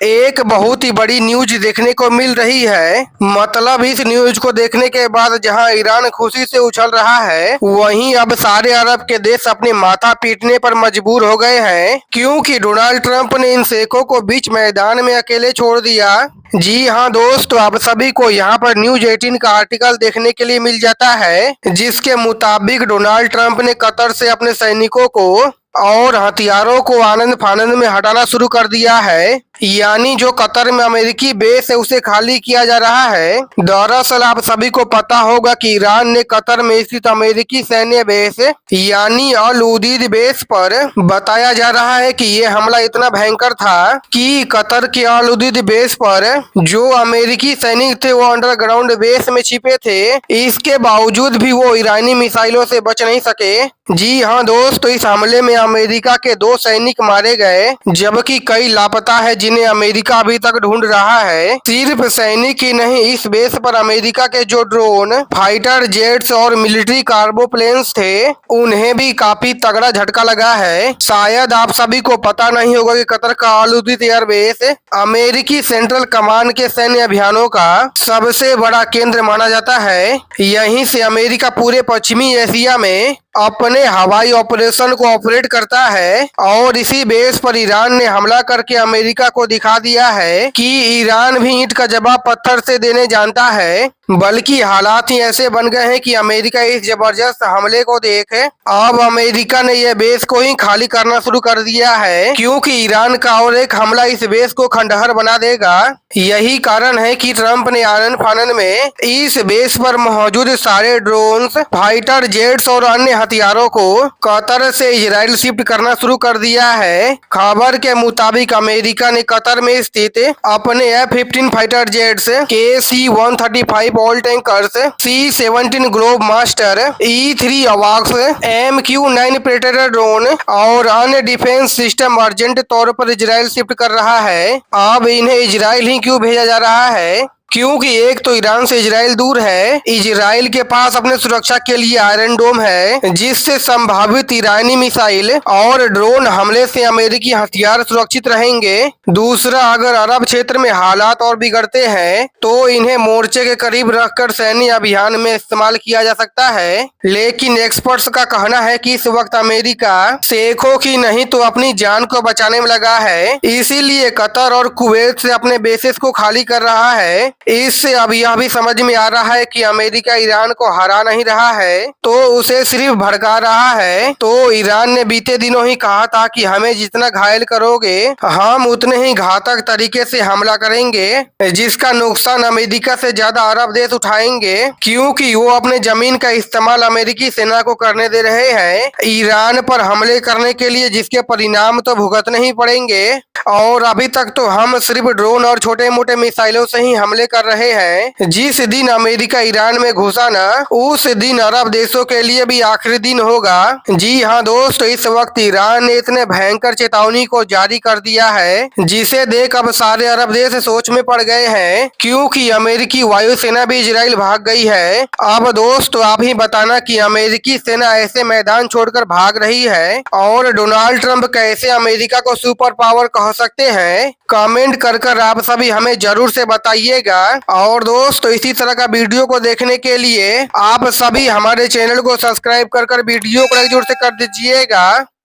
एक बहुत ही बड़ी न्यूज देखने को मिल रही है। मतलब इस न्यूज को देखने के बाद जहां ईरान खुशी से उछल रहा है, वहीं अब सारे अरब के देश अपने माथा पीटने पर मजबूर हो गए हैं, क्योंकि डोनाल्ड ट्रंप ने इन शेखों को बीच मैदान में अकेले छोड़ दिया। जी हाँ दोस्तों, आप सभी को यहाँ पर न्यूज 18 का आर्टिकल देखने के लिए मिल जाता है, जिसके मुताबिक डोनाल्ड ट्रंप ने कतर से अपने सैनिकों को और हथियारों को आनंद फानंद में हटाना शुरू कर दिया है। यानी जो कतर में अमेरिकी बेस है उसे खाली किया जा रहा है। दरअसल आप सभी को पता होगा कि ईरान ने कतर में स्थित अमेरिकी सैन्य बेस यानी अल उदीद बेस पर बताया जा रहा है कि ये हमला इतना भयंकर था कि कतर के अल उदीद बेस पर जो अमेरिकी सैनिक थे वो अंडरग्राउंड बेस में छिपे थे। इसके बावजूद भी वो ईरानी मिसाइलों से बच नहीं सके। जी हाँ दोस्तों, इस हमले में अमेरिका के 2 सैनिक मारे गए, जबकि कई लापता है जिन्हें अमेरिका अभी तक ढूंढ रहा है। सिर्फ सैनिक ही नहीं, इस बेस पर अमेरिका के जो ड्रोन, फाइटर जेट्स और मिलिट्री कार्गो प्लेन्स थे, उन्हें भी काफी तगड़ा झटका लगा है। शायद आप सभी को पता नहीं होगा कि कतर का अल उदीद एयरबेस अमेरिकी सेंट्रल कमांड के सैन्य अभियानों का सबसे बड़ा केंद्र माना जाता है। यहीं से अमेरिका पूरे पश्चिमी एशिया में अपने हवाई ऑपरेशन को ऑपरेट करता है, और इसी बेस पर ईरान ने हमला करके अमेरिका को दिखा दिया है कि ईरान भी ईंट का जवाब पत्थर से देने जानता है। बल्कि हालात ही ऐसे बन गए हैं कि अमेरिका इस जबरदस्त हमले को देख अब अमेरिका ने यह बेस को ही खाली करना शुरू कर दिया है, क्योंकि ईरान का और एक हमला इस बेस को खंडहर बना देगा। यही कारण है कि ट्रंप ने आनन फानन में इस बेस पर मौजूद सारे ड्रोन्स, फाइटर जेट्स और अन्य हथियारों को कतर से इजराइल शिफ्ट करना शुरू कर दिया है। खबर के मुताबिक अमेरिका ने कतर में स्थित अपने F-15 fighter jets, KC-135 all tankers, C-17 globe master, E-3 अवाक्स, MQ-9 predator drone और अन्य डिफेंस सिस्टम अर्जेंट तौर पर इजराइल शिफ्ट कर रहा है। अब इन्हें इजराइल ही क्यों भेजा जा रहा है? क्योंकि एक तो ईरान से इजराइल दूर है, इजराइल के पास अपने सुरक्षा के लिए आयरन डोम है, जिससे संभावित ईरानी मिसाइल और ड्रोन हमले से अमेरिकी हथियार सुरक्षित रहेंगे। दूसरा, अगर अरब क्षेत्र में हालात और बिगड़ते हैं तो इन्हें मोर्चे के करीब रखकर सैन्य अभियान में इस्तेमाल किया जा सकता है। लेकिन एक्सपर्ट्स का कहना है कि इस वक्त अमेरिका शेखों की नहीं तो अपनी जान को बचाने में लगा है, इसीलिए कतर और कुवैत से अपने बेसिस को खाली कर रहा है। इससे अब यह भी समझ में आ रहा है कि अमेरिका ईरान को हरा नहीं रहा है, तो उसे सिर्फ भड़का रहा है। तो ईरान ने बीते दिनों ही कहा था कि हमें जितना घायल करोगे हम उतने ही घातक तरीके से हमला करेंगे, जिसका नुकसान अमेरिका से ज्यादा अरब देश उठाएंगे, क्योंकि वो अपने जमीन का इस्तेमाल अमेरिकी सेना को करने दे रहे हैं ईरान पर हमले करने के लिए, जिसके परिणाम तो भुगतने ही पड़ेंगे। और अभी तक तो हम सिर्फ ड्रोन और छोटे मोटे मिसाइलों से ही हमले कर रहे हैं। जिस दिन अमेरिका ईरान में घुसा ना, उस दिन अरब देशों के लिए भी आखिरी दिन होगा। जी हाँ दोस्तों, इस वक्त ईरान ने इतने भयंकर चेतावनी को जारी कर दिया है, जिसे देख अब सारे अरब देश सोच में पड़ गए हैं, क्योंकि अमेरिकी वायुसेना भी इजराइल भाग गई है। अब दोस्तों आप ही बताना कि अमेरिकी सेना ऐसे मैदान छोड़कर भाग रही है और डोनाल्ड ट्रंप कैसे अमेरिका को सुपर पावर कह सकते हैं। कमेंट कर आप सभी हमें जरूर से बताइएगा। और दोस्तों इसी तरह का वीडियो को देखने के लिए आप सभी हमारे चैनल को सब्सक्राइब कर वीडियो को लाइक जरूर से कर दीजिएगा।